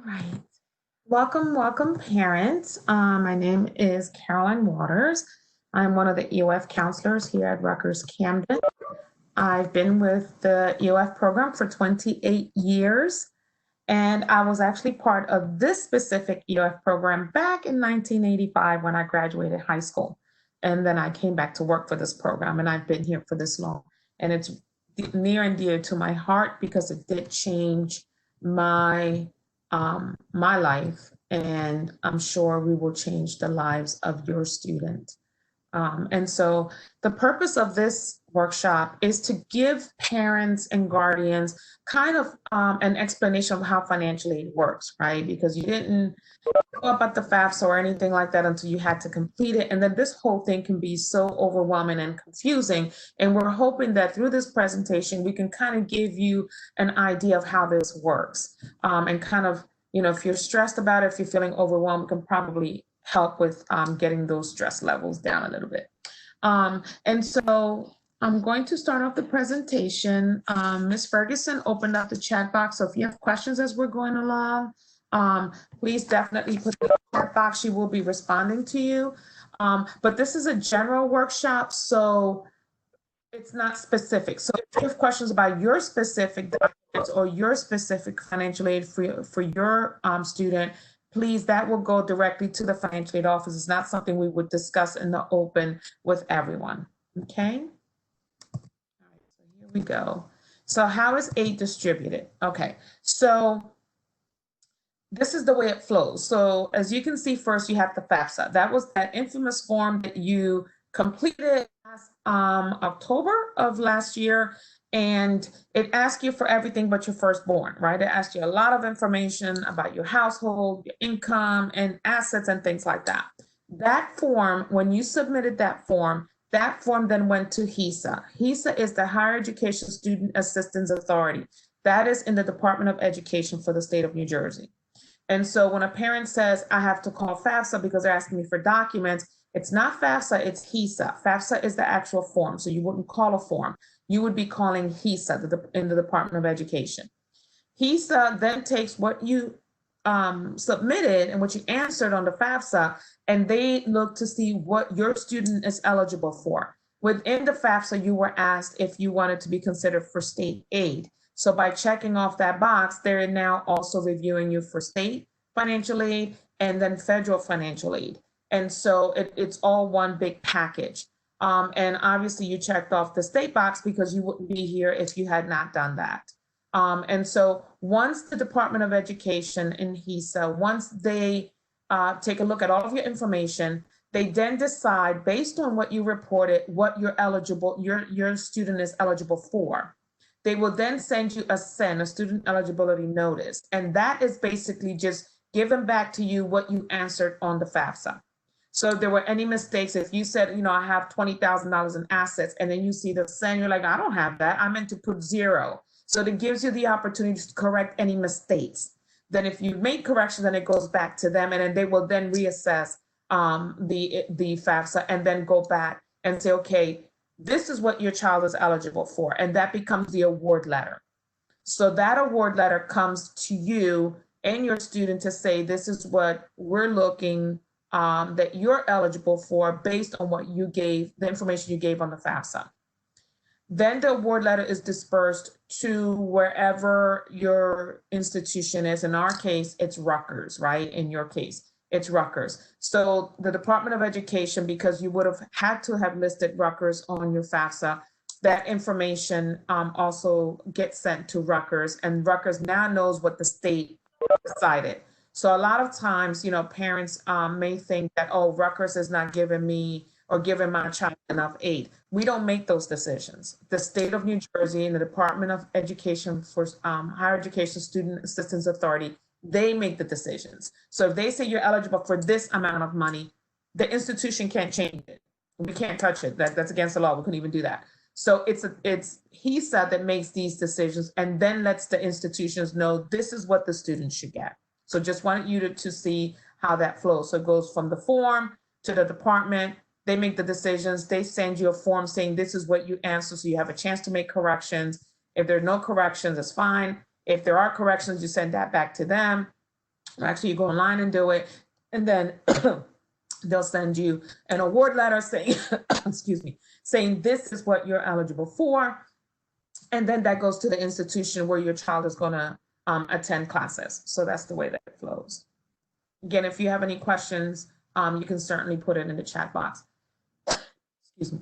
All right. Welcome, parents. My name is Caroline Waters. I'm one of the EOF counselors here at Rutgers-Camden. I've been with the EOF program for 28 years, and I was actually part of this specific EOF program back in 1985 when I graduated high school. And then I came back to work for this program, and I've been here for this long. And it's near and dear to my heart because it did change my life, and I'm sure we will change the lives of your student. And so the purpose of this workshop is to give parents and guardians kind of an explanation of how financial aid works, right? Because you didn't know about the FAFSA or anything like that until you had to complete it. And then this whole thing can be so overwhelming and confusing. And we're hoping that through this presentation, we can kind of give you an idea of how this works, and kind of, if you're stressed about it, if you're feeling overwhelmed, can probably help with getting those stress levels down a little bit. And so I'm going to start off the presentation. Ms. Ferguson opened up the chat box, so if you have questions as we're going along, please definitely put it in the chat box. She will be responding to you. But this is a general workshop, so it's not specific. So if you have questions about your specific documents or your specific financial aid for your student, please, that will go directly to the financial aid office. It's not something we would discuss in the open with everyone, okay? All right, so here we go. So how is aid distributed? Okay, so this is the way it flows. So as you can see, first you have the FAFSA. That was that infamous form that you completed last October of last year. And it asks you for everything but your firstborn, right? It asks you a lot of information about your household, your income, and assets, and things like that. That form, when you submitted that form then went to HESA. HESA is the Higher Education Student Assistance Authority. That is in the Department of Education for the state of New Jersey. And so when a parent says, I have to call FAFSA because they're asking me for documents, it's not FAFSA, it's HESA. FAFSA is the actual form, so you wouldn't call a form. You would be calling HESA in the Department of Education. HESA then takes what you submitted and what you answered on the FAFSA, and they look to see what your student is eligible for. Within the FAFSA, you were asked if you wanted to be considered for state aid. So by checking off that box, they're now also reviewing you for state financial aid and then federal financial aid. And so it's all one big package. And obviously you checked off the state box because you wouldn't be here if you had not done that. And so once the Department of Education and HESA, once they take a look at all of your information, they then decide based on what you reported, what you're eligible, your student is eligible for. They will then send you a SEN, a student eligibility notice. And that is basically just giving back to you what you answered on the FAFSA. So if there were any mistakes, if you said, I have $20,000 in assets, and then you see the SEN, you're like, I don't have that. I meant to put 0. So it gives you the opportunity to correct any mistakes. Then if you make corrections, then it goes back to them, and then they will then reassess the FAFSA and then go back and say, okay, this is what your child is eligible for. And that becomes the award letter. So that award letter comes to you and your student to say, this is what we're looking that you're eligible for based on what you gave, the information you gave on the FAFSA. Then the award letter is dispersed to wherever your institution is. In our case, it's Rutgers, right? In your case, it's Rutgers. So the Department of Education, because you would have had to have listed Rutgers on your FAFSA, that information also gets sent to Rutgers, and Rutgers now knows what the state decided. So a lot of times, parents may think that, oh, Rutgers is not giving me or giving my child enough aid. We don't make those decisions. The state of New Jersey and the Department of Education for Higher Education Student Assistance Authority, they make the decisions. So if they say you're eligible for this amount of money, the institution can't change it. We can't touch it. That's against the law. We couldn't even do that. So it's HESA that makes these decisions and then lets the institutions know this is what the student should get. So just wanted you to see how that flows. So it goes from the form to the department. They make the decisions. They send you a form saying this is what you answer, so you have a chance to make corrections. If there are no corrections, it's fine. If there are corrections, you send that back to them. Actually, you go online and do it, and then they'll send you an award letter saying, excuse me, saying this is what you're eligible for. And then that goes to the institution where your child is going to attend classes. So that's the way that it flows. Again, if you have any questions, you can certainly put it in the chat box. Excuse me.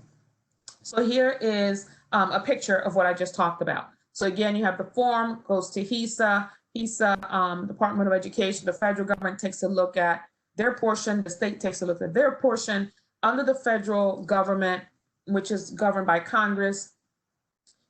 So here is a picture of what I just talked about. So again, you have the form, goes to HESA. HESA, Department of Education, the federal government takes a look at their portion, the state takes a look at their portion. Under the federal government, which is governed by Congress,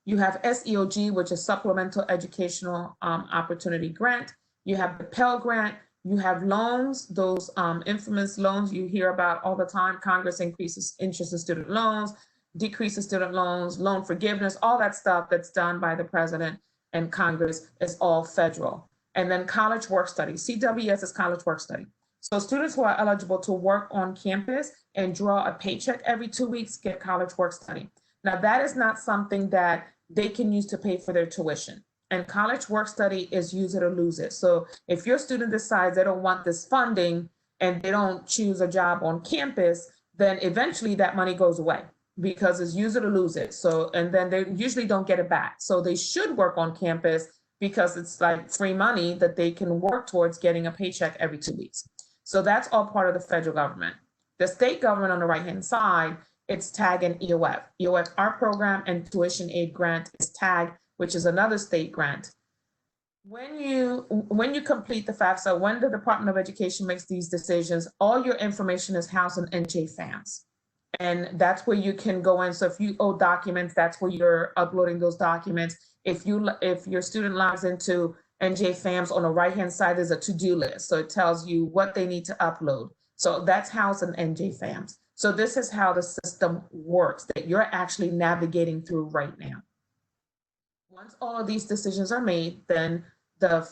you have SEOG, which is Supplemental Educational Opportunity Grant. You have the Pell Grant. You have loans, those infamous loans you hear about all the time. Congress increases interest in student loans, decreases student loans, loan forgiveness, all that stuff that's done by the president and Congress is all federal. And then college work study. CWS is college work study. So students who are eligible to work on campus and draw a paycheck every 2 weeks get college work study. Now that is not something that they can use to pay for their tuition. And college work study is use it or lose it. So if your student decides they don't want this funding and they don't choose a job on campus, then eventually that money goes away because it's use it or lose it. So, and then they usually don't get it back. So they should work on campus because it's like free money that they can work towards getting a paycheck every 2 weeks. So that's all part of the federal government. The state government on the right-hand side, it's TAG and EOF. EOF art program and tuition aid grant is TAG, which is another state grant. When you complete the FAFSA, when the Department of Education makes these decisions, all your information is housed in NJFAMS. And that's where you can go in. So if you owe documents, that's where you're uploading those documents. If your student logs into NJFAMS, on the right-hand side, there's a to-do list. So it tells you what they need to upload. So that's housed in NJFAMS. So this is how the system works that you're actually navigating through right now. Once all of these decisions are made, then the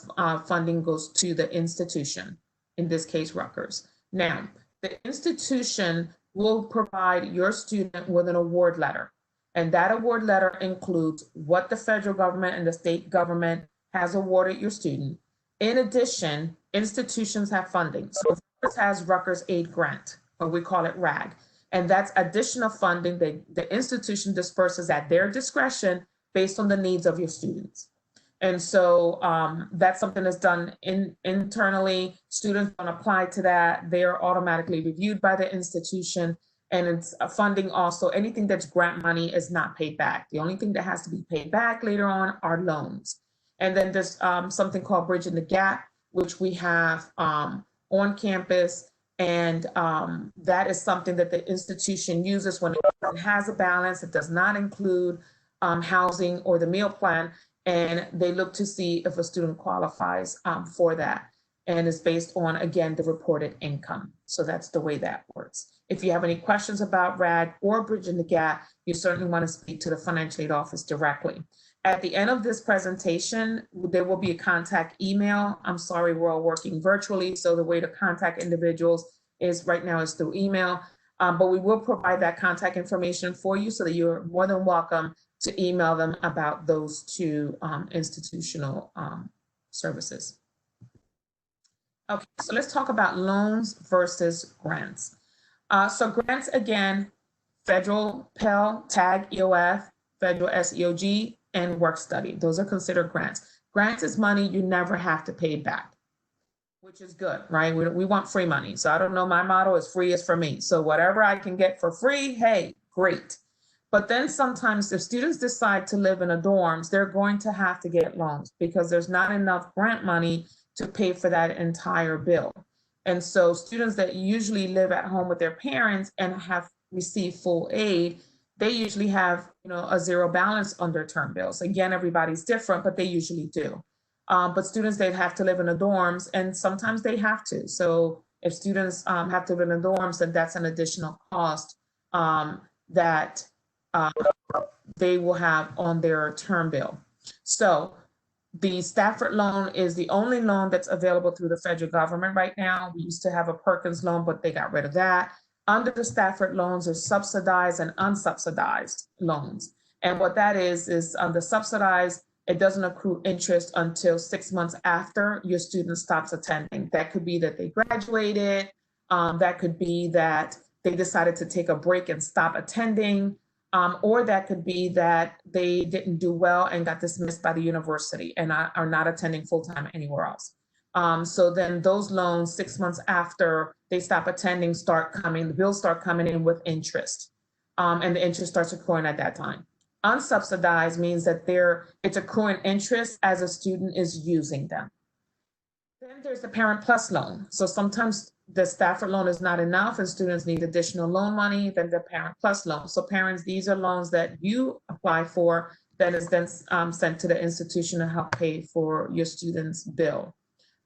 funding goes to the institution, in this case, Rutgers. Now, the institution will provide your student with an award letter. And that award letter includes what the federal government and the state government has awarded your student. In addition, institutions have funding. So Rutgers has Rutgers Aid Grant, or we call it RAG. And that's additional funding that the institution disperses at their discretion based on the needs of your students. And so that's something that's done internally. Students don't apply to that. They are automatically reviewed by the institution. And it's funding also, anything that's grant money is not paid back. The only thing that has to be paid back later on are loans. And then there's something called Bridging the Gap, which we have on campus. And that is something that the institution uses when it has a balance. It does not include housing or the meal plan. And they look to see if a student qualifies for that. And it's based on, again, the reported income. So that's the way that works. If you have any questions about RAG or Bridging the Gap, you certainly want to speak to the financial aid office directly. At the end of this presentation, there will be a contact email. I'm sorry, we're all working virtually. So the way to contact individuals is right now is through email. But we will provide that contact information for you so that you're more than welcome to email them about those two institutional services. Okay, so let's talk about loans versus grants. So grants, again, federal Pell, TAG, EOF, federal SEOG, and work study. Those are considered grants. Grants is money you never have to pay back, which is good, right? We want free money. So I don't know, my motto is free is for me. So whatever I can get for free, hey, great. But then sometimes if students decide to live in a dorms, they're going to have to get loans because there's not enough grant money to pay for that entire bill. And so students that usually live at home with their parents and have received full aid, they usually have, a zero balance on their term bills. Again, everybody's different, but they usually do. But students, they have to live in the dorms, and sometimes they have to. So if students have to live in the dorms, then that's an additional cost that they will have on their term bill. So the Stafford loan is the only loan that's available through the federal government right now. We used to have a Perkins loan, but they got rid of that. Under the Stafford loans are subsidized and unsubsidized loans. And what that is the subsidized it doesn't accrue interest until 6 months after your student stops attending. That could be that they graduated, that could be that they decided to take a break and stop attending, or that could be that they didn't do well and got dismissed by the university and are not attending full-time anywhere else. So then those loans, 6 months after they stop attending, the bills start coming in with interest, and the interest starts accruing at that time. Unsubsidized means that it's accruing interest as a student is using them. Then there's the Parent Plus loan. So sometimes the Stafford loan is not enough and students need additional loan money, then the Parent Plus loan. So parents, these are loans that you apply for that is then sent to the institution to help pay for your student's bill.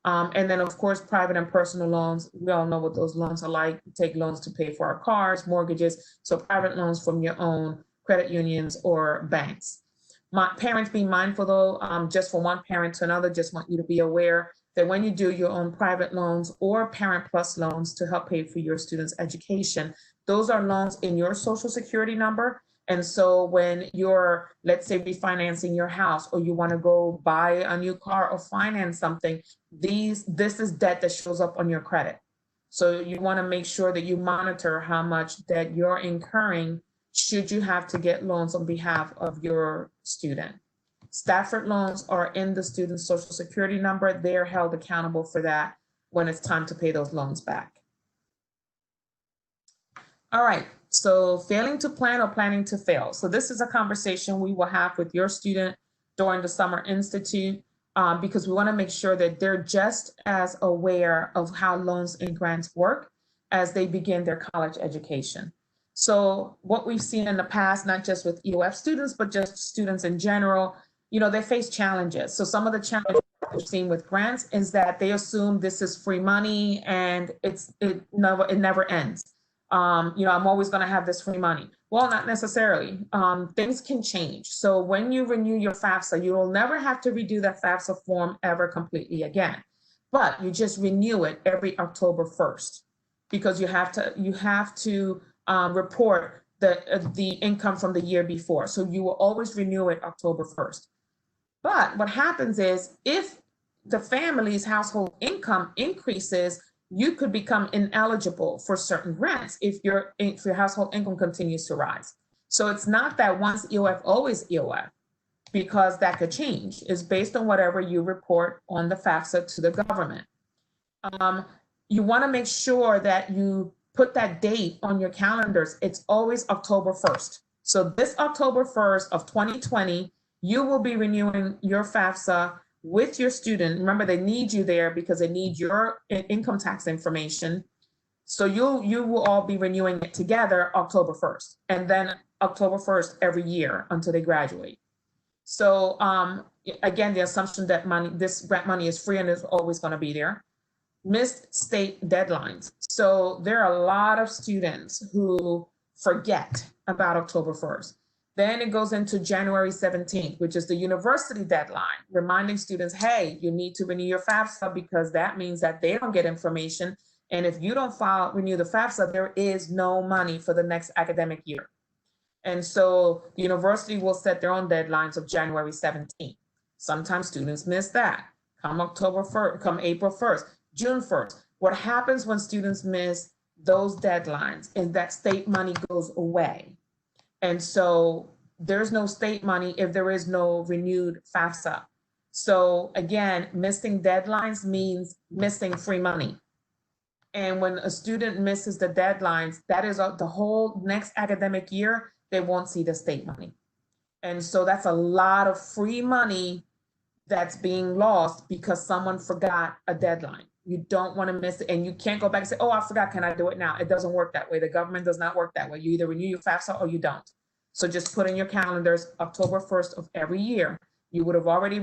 And then, of course, private and personal loans. We all know what those loans are like. We take loans to pay for our cars, mortgages. So private loans from your own credit unions or banks. Parents, be mindful though, just from one parent to another, just want you to be aware that when you do your own private loans or Parent Plus loans to help pay for your students' education, those are loans in your Social Security number. And so when you're, let's say, refinancing your house, or you want to go buy a new car or finance something, this is debt that shows up on your credit. So you want to make sure that you monitor how much debt you're incurring should you have to get loans on behalf of your student. Stafford loans are in the student's Social Security number. They're held accountable for that when it's time to pay those loans back. All right, so failing to plan or planning to fail. So this is a conversation we will have with your student during the Summer Institute, because we want to make sure that they're just as aware of how loans and grants work as they begin their college education. So what we've seen in the past, not just with EOF students, but just students in general, they face challenges. So some of the challenges we've seen with grants is that they assume this is free money and it never ends. I'm always going to have this free money. Well, not necessarily. Things can change. So when you renew your FAFSA, you will never have to redo that FAFSA form ever completely again. But you just renew it every October 1st, because you have to report the income from the year before. So you will always renew it October 1st. But what happens is, if the family's household income increases, you could become ineligible for certain grants if your household income continues to rise. So it's not that once EOF, always EOF, because that could change. It's based on whatever you report on the FAFSA to the government. You want to make sure that you put that date on your calendars. It's always October 1st. So this October 1st of 2020, you will be renewing your FAFSA with your student. Remember, they need you there because they need your income tax information. So you will all be renewing it together October 1st, and then October 1st every year until they graduate. So again, the assumption that this grant money is free and is always going to be there. Missed state deadlines. So there are a lot of students who forget about October 1st. Then it goes into January 17th, which is the university deadline, reminding students, hey, you need to renew your FAFSA, because that means that they don't get information. And if you don't renew the FAFSA, there is no money for the next academic year. And so the university will set their own deadlines of January 17th. Sometimes students miss that. Come October 1st, come April 1st, June 1st. What happens when students miss those deadlines is that state money goes away. And so there's no state money if there is no renewed FAFSA. So again, missing deadlines means missing free money. And when a student misses the deadlines, that is the whole next academic year, they won't see the state money. And so that's a lot of free money that's being lost because someone forgot a deadline. You don't want to miss it, and you can't go back and say, oh, I forgot, can I do it now? It doesn't work that way. The government does not work that way. You either renew your FAFSA or you don't. So just put in your calendars October 1st of every year. You would have already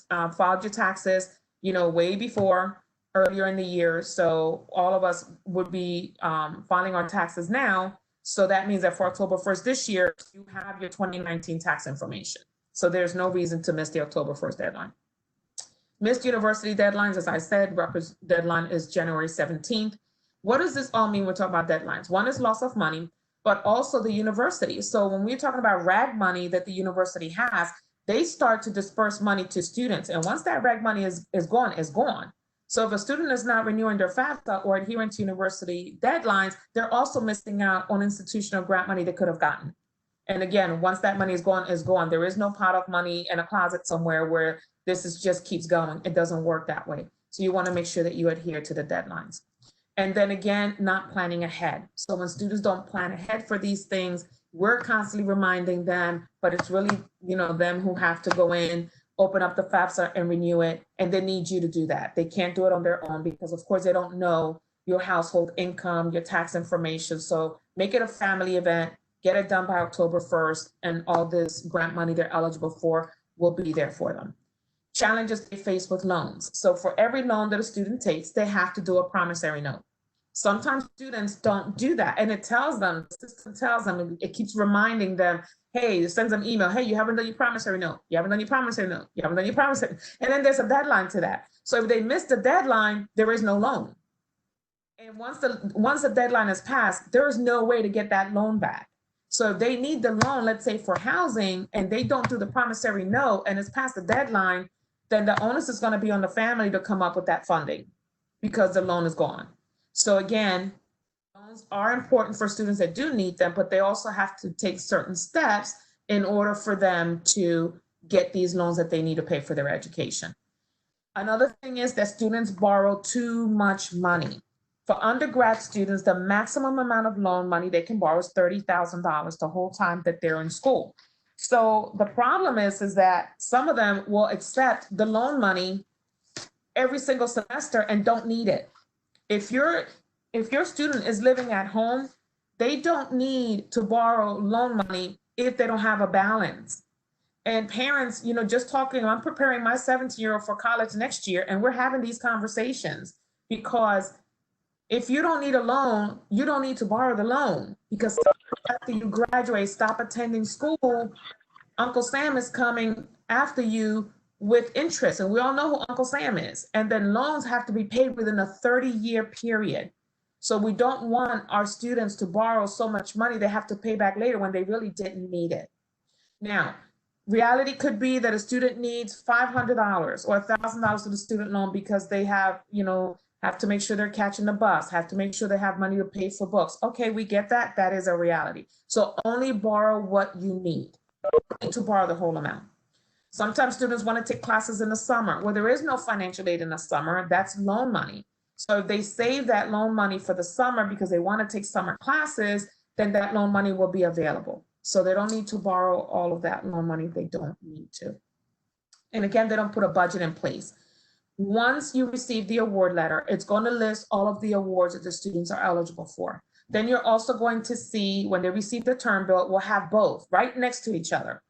filed your taxes, way before, earlier in the year. So all of us would be filing our taxes now. So that means that for October 1st this year, you have your 2019 tax information. So there's no reason to miss the October 1st deadline. Missed university deadlines, as I said, Rutgers deadline is January 17th. What does this all mean? We're talking about deadlines. One is loss of money, but also the university. So when we're talking about RAG money that the university has, they start to disperse money to students. And once that reg money is gone, it's gone. So if a student is not renewing their FAFSA or adhering to university deadlines, they're also missing out on institutional grant money they could have gotten. And again, once that money is gone, it's gone. There is no pot of money in a closet somewhere where this is just keeps going. It doesn't work that way. So you want to make sure that you adhere to the deadlines. And then again, not planning ahead. So when students don't plan ahead for these things, we're constantly reminding them, but it's really, them who have to go in, open up the FAFSA and renew it. And they need you to do that. They can't do it on their own because of course they don't know your household income, your tax information. So make it a family event, get it done by October 1st, and all this grant money they're eligible for will be there for them. Challenges they face with loans. So for every loan that a student takes, they have to do a promissory note. Sometimes students don't do that, and it tells them, the system tells them, it keeps reminding them, hey, it sends them email, hey, you haven't done your promissory note, you haven't done your promissory note, you haven't done your promissory, and then there's a deadline to that. So if they miss the deadline, there is no loan. And once the deadline is passed, there is no way to get that loan back. So if they need the loan, let's say for housing, and they don't do the promissory note and it's past the deadline, then the onus is going to be on the family to come up with that funding because the loan is gone. So again, loans are important for students that do need them, but they also have to take certain steps in order for them to get these loans that they need to pay for their education. Another thing is that students borrow too much money. For undergrad students, the maximum amount of loan money they can borrow is $30,000 the whole time that they're in school. So the problem is that some of them will accept the loan money every single semester and don't need it. If your student is living at home, they don't need to borrow loan money if they don't have a balance. And parents, just talking, I'm preparing my 17-year-old for college next year, and we're having these conversations because if you don't need a loan, you don't need to borrow the loan, because after you graduate, stop attending school, Uncle Sam is coming after you with interest. And we all know who Uncle Sam is. And then loans have to be paid within a 30-year period. So we don't want our students to borrow so much money they have to pay back later when they really didn't need it. Now, reality could be that a student needs $500 or $1,000 for the student loan because they have to make sure they're catching the bus, have to make sure they have money to pay for books. Okay, we get that. That is a reality. So only borrow what you need. You don't need to borrow the whole amount. Sometimes students want to take classes in the summer. Well, there is no financial aid in the summer. That's loan money. So if they save that loan money for the summer because they want to take summer classes, then that loan money will be available. So they don't need to borrow all of that loan money if they don't need to. And again, they don't put a budget in place. Once you receive the award letter, it's going to list all of the awards that the students are eligible for. Then you're also going to see when they receive the term bill, we'll have both right next to each other.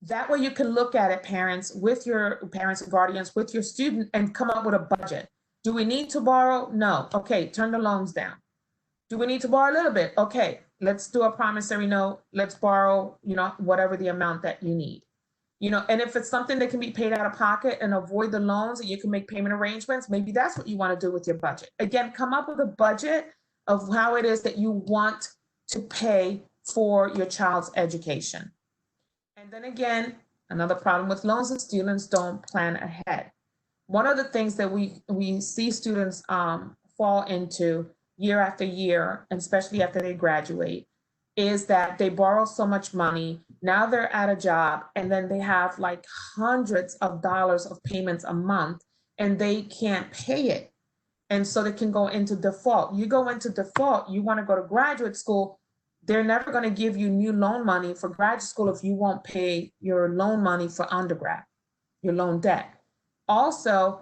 That way you can look at it, parents, with your parents and guardians, with your student, and come up with a budget. Do we need to borrow? No. Okay, turn the loans down. Do we need to borrow a little bit? Okay, let's do a promissory note. Let's borrow, whatever the amount that you need. And if it's something that can be paid out of pocket and avoid the loans and you can make payment arrangements, maybe that's what you want to do with your budget. Again, come up with a budget of how it is that you want to pay for your child's education. And then again, another problem with loans is students don't plan ahead. One of the things that we see students fall into year after year, and especially after they graduate, is that they borrow so much money. Now they're at a job and then they have like hundreds of dollars of payments a month and they can't pay it. And so they can go into default. You go into default, you want to go to graduate school, they're never going to give you new loan money for graduate school if you won't pay your loan money for undergrad, your loan debt. Also,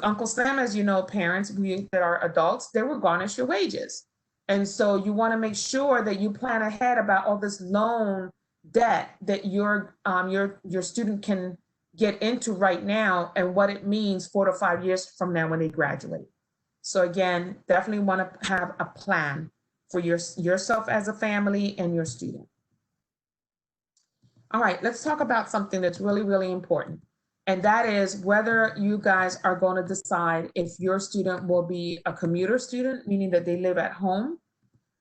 Uncle Sam, as you know, parents, we that are adults, they will garnish your wages. And so you want to make sure that you plan ahead about all this loan debt that your student can get into right now and what it means 4 to 5 years from now when they graduate. So again, definitely want to have a plan for yourself as a family and your student. All right, let's talk about something that's really, really important. And that is whether you guys are going to decide if your student will be a commuter student, meaning that they live at home,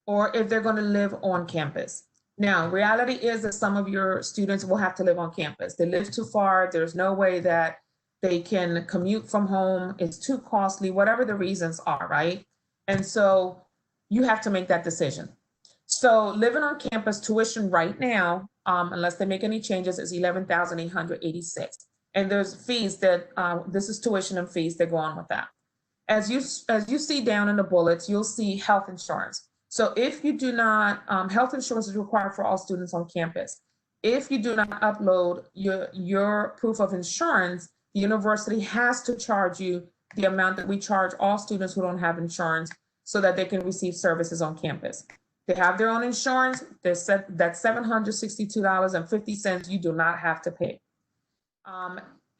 or if they're going to live on campus. Now, reality is that some of your students will have to live on campus. They live too far. There's no way that they can commute from home. It's too costly, whatever the reasons are, right? And so you have to make that decision. So living on campus tuition right now, unless they make any changes, is $11,886. And there's fees that, this is tuition and fees that go on with that. As you see down in the bullets, you'll see health insurance. So if you do not, health insurance is required for all students on campus. If you do not upload your proof of insurance, the university has to charge you the amount that we charge all students who don't have insurance so that they can receive services on campus. They have their own insurance. That's $762.50 you do not have to pay.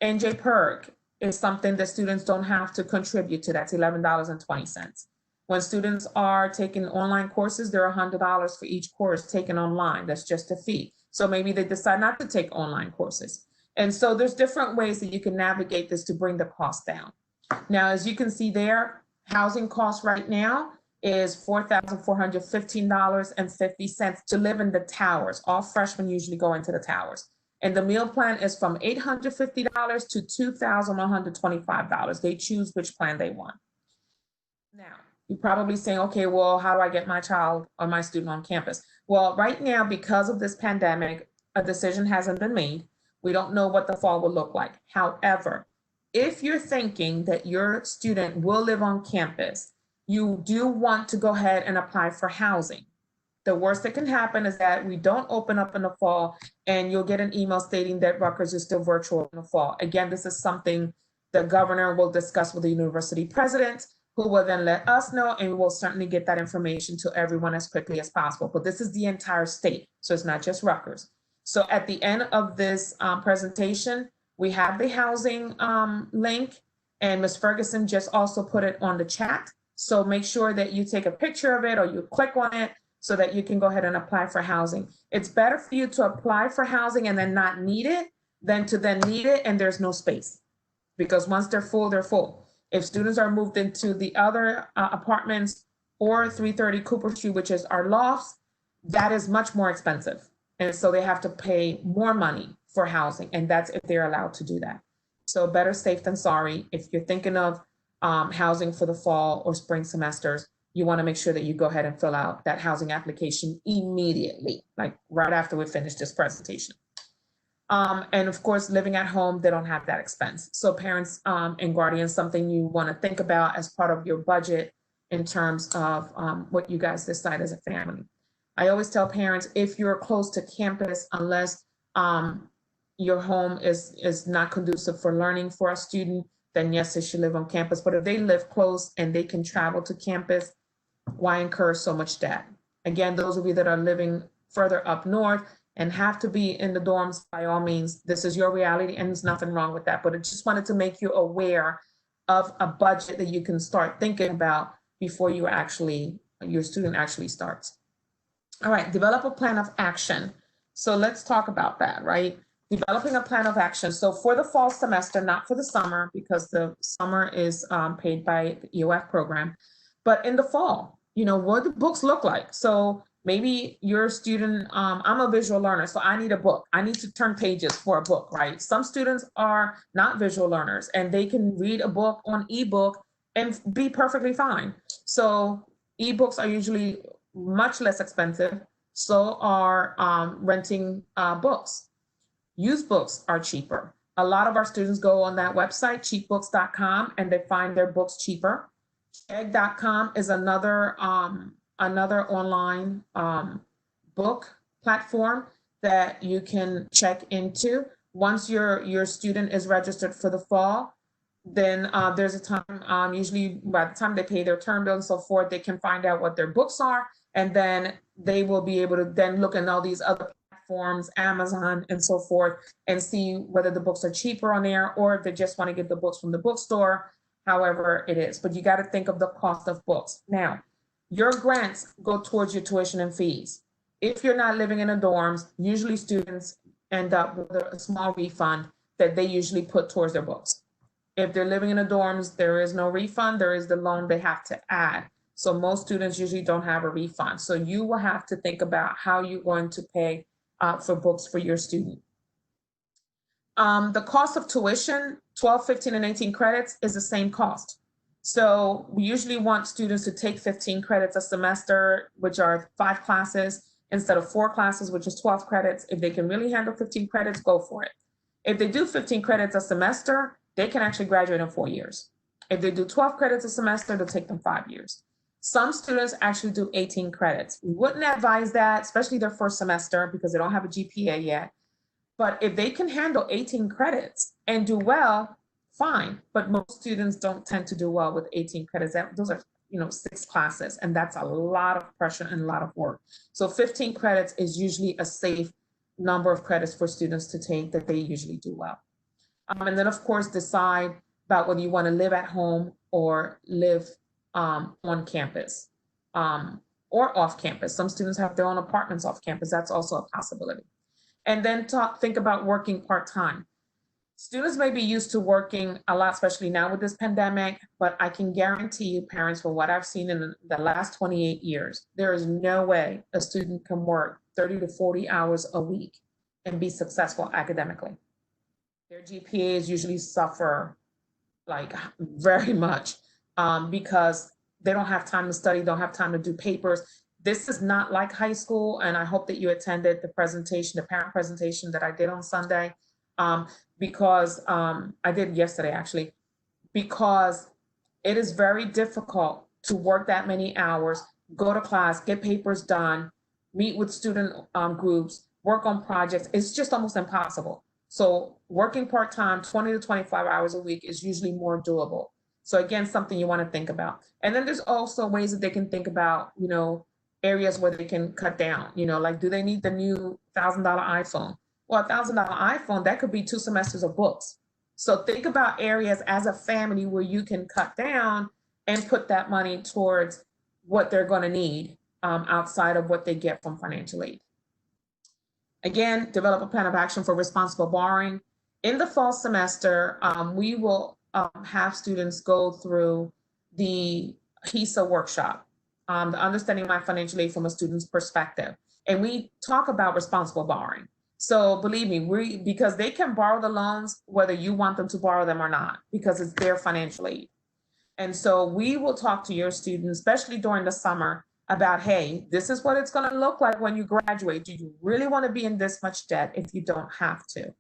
NJ is something that students don't have to contribute to. That's $11.20. When students are taking online courses, they're $100 for each course taken online. That's just a fee. So maybe they decide not to take online courses. And so there's different ways that you can navigate this to bring the cost down. Now, as you can see there, housing cost right now is $4,415.50 to live in the towers. All freshmen usually go into the towers. And the meal plan is from $850 to $2,125. They choose which plan they want. Now, you're probably saying, okay, well, how do I get my child or my student on campus? Well, right now, because of this pandemic, a decision hasn't been made. We don't know what the fall will look like. However, if you're thinking that your student will live on campus, you do want to go ahead and apply for housing. The worst that can happen is that we don't open up in the fall and you'll get an email stating that Rutgers is still virtual in the fall. Again, this is something the governor will discuss with the university president, who will then let us know, and we'll certainly get that information to everyone as quickly as possible. But this is the entire state, so it's not just Rutgers. So at the end of this presentation, we have the housing link, and Ms. Ferguson just also put it on the chat. So make sure that you take a picture of it or you click on it so that you can go ahead and apply for housing. It's better for you to apply for housing and then not need it than to then need it and there's no space. Because once they're full, they're full. If students are moved into the other apartments or 330 Cooper Street, which is our lofts, that is much more expensive. And so they have to pay more money for housing, and that's if they're allowed to do that. So better safe than sorry. If you're thinking of housing for the fall or spring semesters, you want to make sure that you go ahead and fill out that housing application immediately, like right after we finish this presentation. And of course, living at home, they don't have that expense. So parents and guardians, something you want to think about as part of your budget in terms of what you guys decide as a family. I always tell parents, if you're close to campus, unless your home is not conducive for learning for a student, then yes, they should live on campus. But if they live close and they can travel to campus, why incur so much debt? Again, those of you that are living further up north and have to be in the dorms, by all means, this is your reality and there's nothing wrong with that. But I just wanted to make you aware of a budget that you can start thinking about before your student actually starts. All right, develop a plan of action. So let's talk about that, right? Developing a plan of action. So for the fall semester, not for the summer, because the summer is paid by the EOF program, but in the fall, what do books look like? So maybe your student, I'm a visual learner, so I need a book. I need to turn pages for a book, right? Some students are not visual learners and they can read a book on ebook and be perfectly fine. So ebooks are usually much less expensive. So are renting books. Used books are cheaper. A lot of our students go on that website, cheapbooks.com, and they find their books cheaper. Egg.com is another online book platform that you can check into. Once your student is registered for the fall, then there's a time, usually by the time they pay their term bill and so forth, they can find out what their books are, and then they will be able to then look at all these other platforms, Amazon and so forth, and see whether the books are cheaper on there or if they just want to get the books from the bookstore, however it is. But you got to think of the cost of books. Now, your grants go towards your tuition and fees. If you're not living in the dorms, usually students end up with a small refund that they usually put towards their books. If they're living in the dorms, there is no refund, there is the loan they have to add. So most students usually don't have a refund. So you will have to think about how you're going to pay for books for your student. The cost of tuition, 12, 15, and 18 credits is the same cost. So we usually want students to take 15 credits a semester, which are 5 classes, instead of 4 classes, which is 12 credits. If they can really handle 15 credits, go for it. If they do 15 credits a semester, they can actually graduate in 4 years. If they do 12 credits a semester, it'll take them 5 years. Some students actually do 18 credits. We wouldn't advise that, especially their first semester, because they don't have a GPA yet. But if they can handle 18 credits and do well, fine. But most students don't tend to do well with 18 credits. Those are, 6 classes, and that's a lot of pressure and a lot of work. So 15 credits is usually a safe number of credits for students to take that they usually do well. And then, of course, decide about whether you want to live at home or live on campus or off campus. Some students have their own apartments off campus. That's also a possibility. And then think about working part-time. Students may be used to working a lot, especially now with this pandemic, but I can guarantee you, parents, from what I've seen in the last 28 years, there is no way a student can work 30 to 40 hours a week and be successful academically. Their GPAs usually suffer like very much because they don't have time to study, don't have time to do papers. This is not like high school, and I hope that you attended the presentation, the parent presentation that I did on Sunday, because I did yesterday actually, because it is very difficult to work that many hours, go to class, get papers done, meet with student groups, work on projects. It's just almost impossible. So working part-time, 20 to 25 hours a week is usually more doable. So again, something you want to think about. And then there's also ways that they can think about, areas where they can cut down, like, do they need the new $1,000 iPhone? Well, $1,000 iPhone, that could be 2 semesters of books. So think about areas as a family where you can cut down and put that money towards what they're going to need outside of what they get from financial aid. Again, develop a plan of action for responsible borrowing. In the fall semester, we will have students go through the HESA workshop, the Understanding My Financial Aid from a Student's Perspective. And we talk about responsible borrowing. So believe me, because they can borrow the loans whether you want them to borrow them or not, because it's their financial aid. And so we will talk to your students, especially during the summer, about, hey, this is what it's going to look like when you graduate. Do you really want to be in this much debt if you don't have to?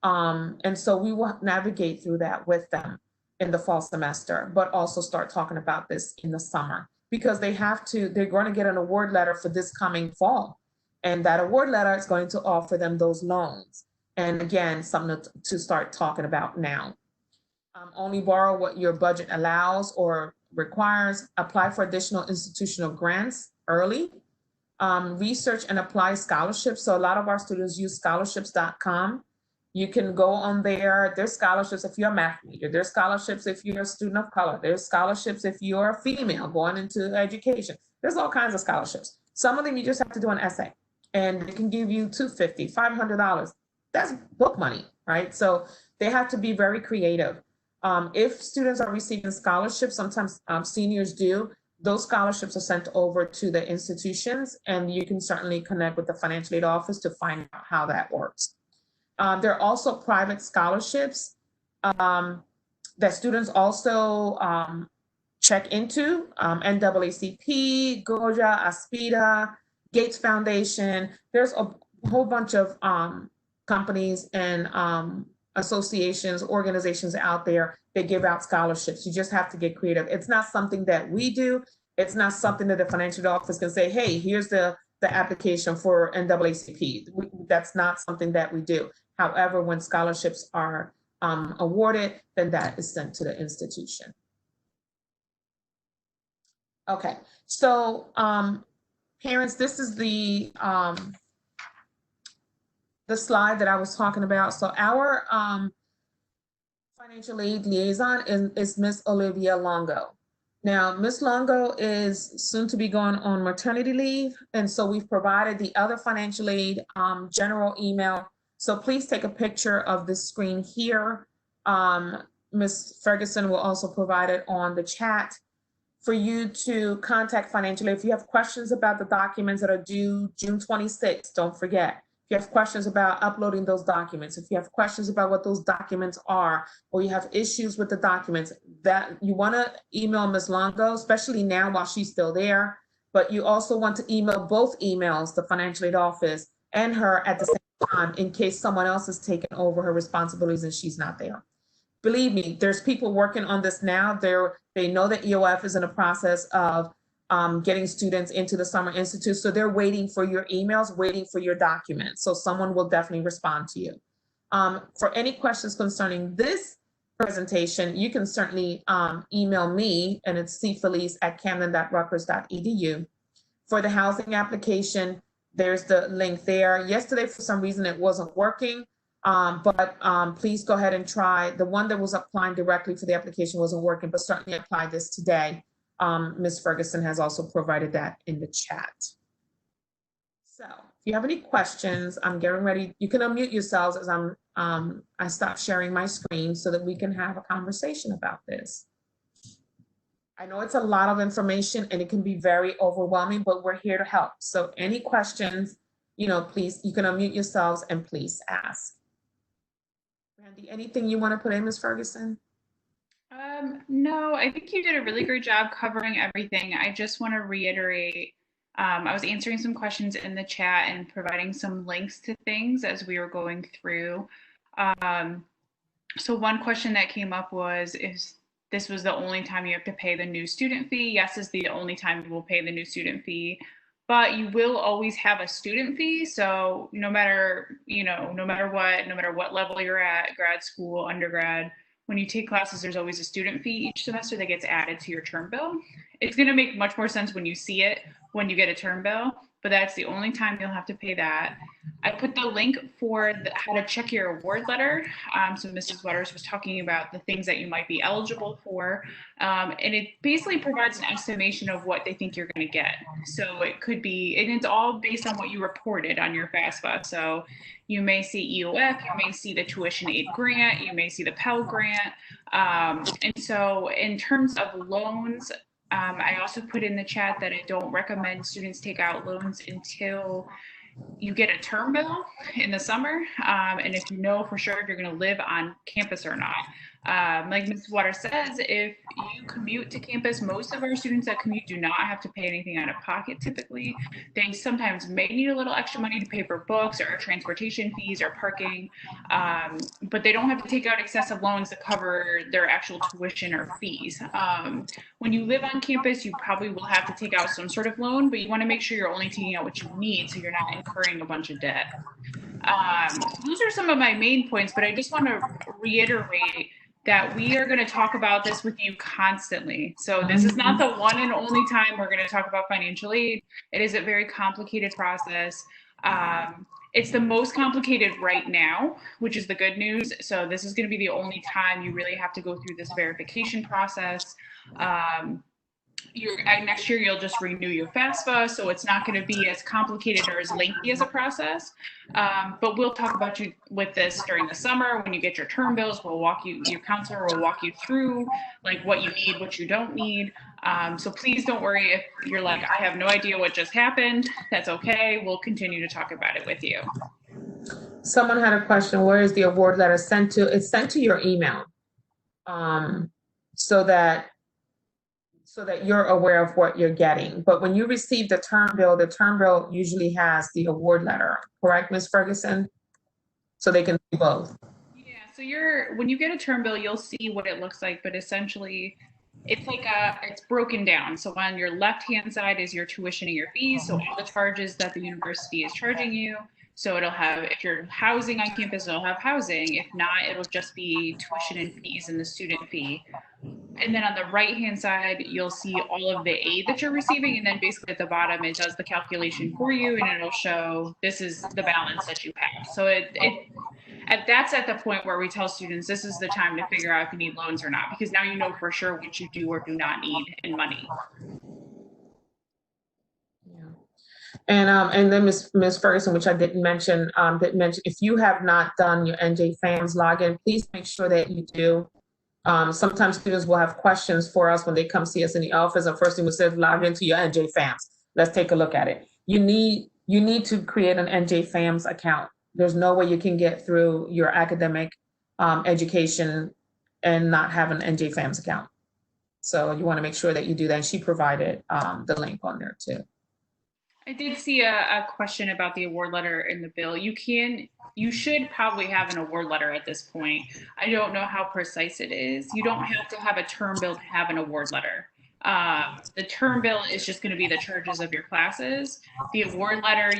And so we will navigate through that with them in the fall semester, but also start talking about this in the summer, because they're going to get an award letter for this coming fall. And that award letter is going to offer them those loans. And again, something to start talking about now. Only borrow what your budget allows or requires. Apply for additional institutional grants early. Research and apply scholarships. So a lot of our students use scholarships.com. You can go on there. There's scholarships if you're a math major. There's scholarships if you're a student of color. There's scholarships if you're a female going into education. There's all kinds of scholarships. Some of them you just have to do an essay, and they can give you $250, $500. That's book money, right? So they have to be very creative. If students are receiving scholarships, sometimes seniors do, those scholarships are sent over to the institutions, and you can certainly connect with the financial aid office to find out how that works. There are also private scholarships that students also check into, NAACP, Goja, Aspida, Gates Foundation. There's a whole bunch of companies and associations, organizations out there that give out scholarships. You just have to get creative. It's not something that we do. It's not something that the financial aid office can say, hey, here's the application for NAACP. That's not something that we do. However, when scholarships are awarded, then that is sent to the institution. Okay, so parents, this is the slide that I was talking about. So our financial aid liaison is Miss Olivia Longo. Now, Miss Longo is soon to be going on maternity leave, and so we've provided the other financial aid general email. So please take a picture of this screen here. Ms. Ferguson will also provide it on the chat. for you to contact financial aid. If you have questions about the documents that are due June 26th, don't forget. If you have questions about uploading those documents, if you have questions about what those documents are, or you have issues with the documents, that you want to email Ms. Longo, especially now while she's still there. But you also want to email both emails, the financial aid office and her at the same time, in case someone else has taken over her responsibilities and she's not there. Believe me, there's people working on this now. They know that EOF is in the process of getting students into the Summer Institute. So they're waiting for your emails, waiting for your documents. So someone will definitely respond to you. For any questions concerning this presentation, you can certainly email me, and it's cfelice@camden.rutgers.edu. For the housing application, there's the link there. Yesterday, for some reason, it wasn't working. But please go ahead and try. The one that was applying directly for the application wasn't working, but certainly apply this today. Ms. Ferguson has also provided that in the chat. So if you have any questions, I'm getting ready. You can unmute yourselves as I stop sharing my screen so that we can have a conversation about this. I know it's a lot of information and it can be very overwhelming, but we're here to help. So any questions, please, you can unmute yourselves and please ask. Randy, anything you want to put in, Ms. Ferguson? No, I think you did a really great job covering everything. I just want to reiterate, I was answering some questions in the chat and providing some links to things as we were going through. So one question that came up was, if this was the only time you have to pay the new student fee? Yes, is the only time you will pay the new student fee. But you will always have a student fee. So no matter what level you're at, grad school, undergrad, when you take classes, there's always a student fee each semester that gets added to your term bill. It's going to make much more sense when you see it, when you get a term bill, but that's the only time you'll have to pay that. I put the link for how to check your award letter. So Mrs. Waters was talking about the things that you might be eligible for. And it basically provides an estimation of what they think you're going to get. So it could be, and it's all based on what you reported on your FAFSA. So you may see EOF, you may see the tuition aid grant, you may see the Pell Grant. And so in terms of loans, I also put in the chat that I don't recommend students take out loans until you get a term bill in the summer, and if you know for sure if you're going to live on campus or not. Like Ms. Waters says, if you commute to campus, most of our students that commute do not have to pay anything out of pocket typically. They sometimes may need a little extra money to pay for books or transportation fees or parking, but they don't have to take out excessive loans to cover their actual tuition or fees. When you live on campus, you probably will have to take out some sort of loan, but you want to make sure you're only taking out what you need so you're not incurring a bunch of debt. Those are some of my main points, but I just want to reiterate that we are going to talk about this with you constantly. So this is not the one and only time we're going to talk about financial aid. It is a very complicated process. It's the most complicated right now, which is the good news. So this is going to be the only time you really have to go through this verification process. Next year you'll just renew your FAFSA, so it's not going to be as complicated or as lengthy as a process. But we'll talk about you with this during the summer when you get your term bills. Your counselor will walk you through like what you need, what you don't need. So please don't worry if you're like, I have no idea what just happened. That's okay. We'll continue to talk about it with you. Someone had a question. Where is the award letter sent to? It's sent to your email, so that you're aware of what you're getting. But when you receive the term bill usually has the award letter, correct, Ms. Ferguson? So they can do both. Yeah, so when you get a term bill, you'll see what it looks like, but essentially it's broken down. So on your left-hand side is your tuition and your fees, so all the charges that the university is charging you. So it'll have, if you're housing on campus, it'll have housing. If not, it'll just be tuition and fees and the student fee. And then on the right-hand side, you'll see all of the aid that you're receiving. And then basically at the bottom, it does the calculation for you and it'll show this is the balance that you have. So that's at the point where we tell students this is the time to figure out if you need loans or not, because now you know for sure what you do or do not need in money. And then Ms. Ferguson, which I didn't mention, if you have not done your NJ Fams login, please make sure that you do. Sometimes students will have questions for us when they come see us in the office. And first thing we say is log into your NJ FAMS. Let's take a look at it. You need to create an NJ FAMS account. There's no way you can get through your academic education and not have an NJ FAMS account. So you want to make sure that you do that. And she provided the link on there too. I did see a question about the award letter in the bill. You should probably have an award letter at this point. I don't know how precise it is. You don't have to have a term bill to have an award letter. The term bill is just going to be the charges of your classes. The award letter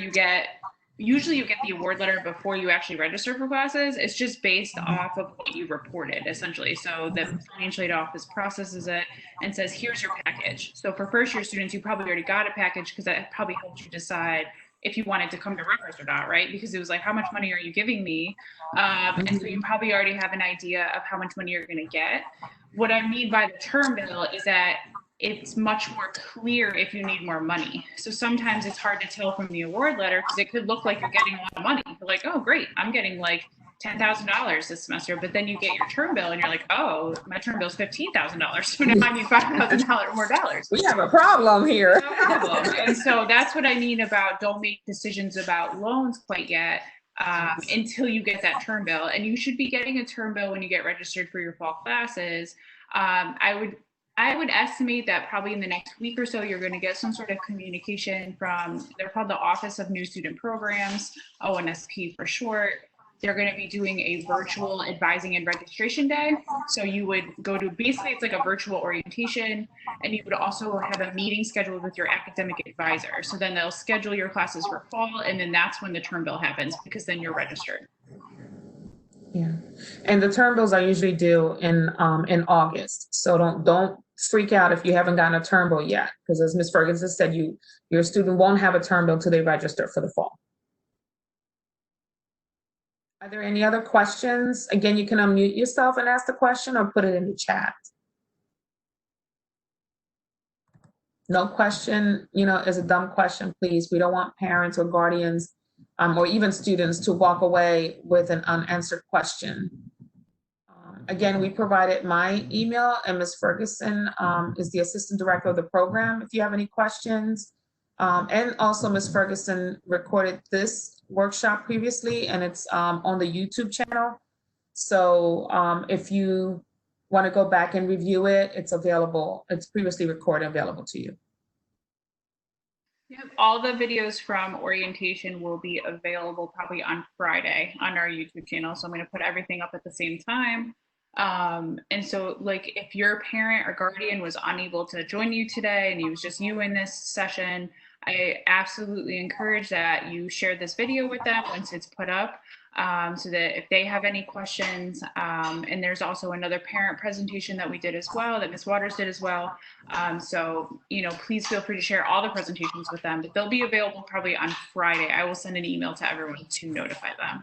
usually you get the award letter before you actually register for classes. It's just based off of what you reported, essentially. So the financial aid office processes it and says, here's your package. So for first year students, you probably already got a package because that probably helped you decide if you wanted to come to Rutgers or not, right? Because it was like, how much money are you giving me? And so you probably already have an idea of how much money you're going to get. What I mean by the term bill is that it's much more clear if you need more money. So sometimes it's hard to tell from the award letter because it could look like you're getting a lot of money. You're like, oh, great, I'm getting like $10,000 this semester. But then you get your term bill and you're like, oh, my term bill is $15,000. So now I need $5,000 more dollars. We have a problem here. No problem. And so that's what I mean about don't make decisions about loans quite yet until you get that term bill. And you should be getting a term bill when you get registered for your fall classes. I would estimate that probably in the next week or so, you're going to get some sort of communication from, they're called the Office of New Student Programs, ONSP for short. They're going to be doing a virtual advising and registration day. So you would go to, basically it's like a virtual orientation, and you would also have a meeting scheduled with your academic advisor. So then they'll schedule your classes for fall, and then that's when the term bill happens, because then you're registered. Yeah, and the term bills are usually due in August. So don't freak out if you haven't gotten a term bill yet, because as Ms. Ferguson said, your student won't have a term bill until they register for the fall. Are there any other questions? Again, you can unmute yourself and ask the question or put it in the chat. No question, is a dumb question, please. We don't want parents or guardians or even students to walk away with an unanswered question. Again, we provided my email, and Ms. Ferguson is the assistant director of the program if you have any questions. And also Ms. Ferguson recorded this workshop previously, and it's on the YouTube channel. So if you want to go back and review it, it's available. It's previously recorded, available to you. Yep, all the videos from orientation will be available probably on Friday on our YouTube channel. So I'm going to put everything up at the same time. And so like if your parent or guardian was unable to join you today and it was just you in this session, I absolutely encourage that you share this video with them once it's put up, so that if they have any questions, and there's also another parent presentation that we did as well, that Ms. Waters did as well. So, please feel free to share all the presentations with them, but they'll be available probably on Friday. I will send an email to everyone to notify them.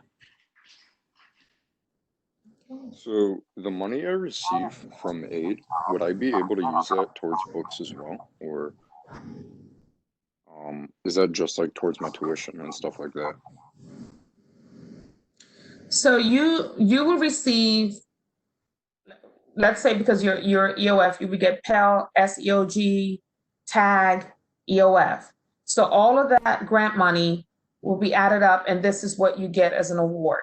So the money I receive from aid, would I be able to use that towards books as well? Or is that just like towards my tuition and stuff like that? So you will receive, let's say because you're EOF, you would get Pell, SEOG, TAG, EOF. So all of that grant money will be added up, and this is what you get as an award.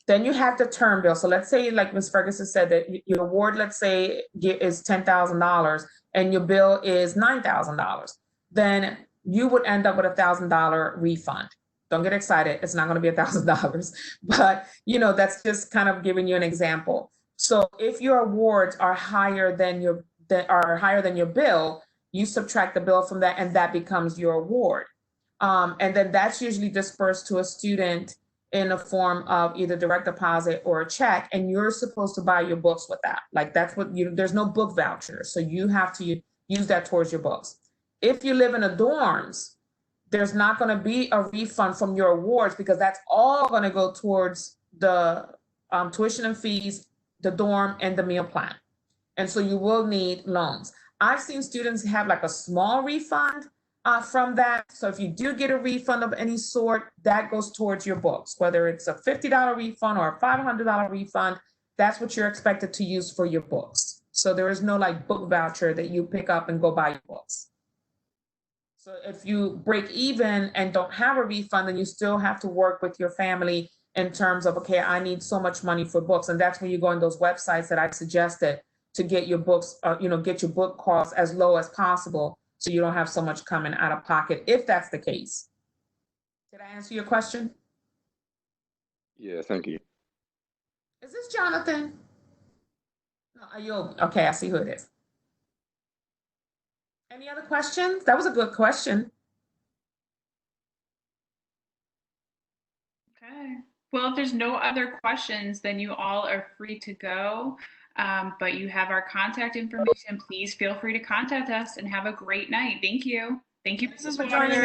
Then you have the term bill. So let's say, like Ms. Ferguson said, that your award, let's say, is $10,000 and your bill is $9,000. Then you would end up with $1,000 refund. Don't get excited. It's not going to be $1,000, but that's just kind of giving you an example. So if your awards are higher than your bill, you subtract the bill from that, and that becomes your award. And then that's usually dispersed to a student in a form of either direct deposit or a check, and you're supposed to buy your books with that. Like that's what there's no book voucher, so you have to use that towards your books. If you live in a dorms, there's not going to be a refund from your awards, because that's all going to go towards the tuition and fees, the dorm, and the meal plan. And so you will need loans. I've seen students have like a small refund from that. So if you do get a refund of any sort, that goes towards your books, whether it's a $50 refund or a $500 refund, that's what you're expected to use for your books. So there is no like book voucher that you pick up and go buy your books. So if you break even and don't have a refund, then you still have to work with your family in terms of, okay, I need so much money for books. And that's when you go on those websites that I suggested to get your books, get your book costs as low as possible so you don't have so much coming out of pocket, if that's the case. Did I answer your question? Yeah, thank you. Is this Jonathan? No, are you okay? I see who it is. Any other questions? That was a good question. Okay. Well, if there's no other questions, then you all are free to go. But you have our contact information. Please feel free to contact us and have a great night. Thank you. Thank you, Mrs. For joining Waters. us.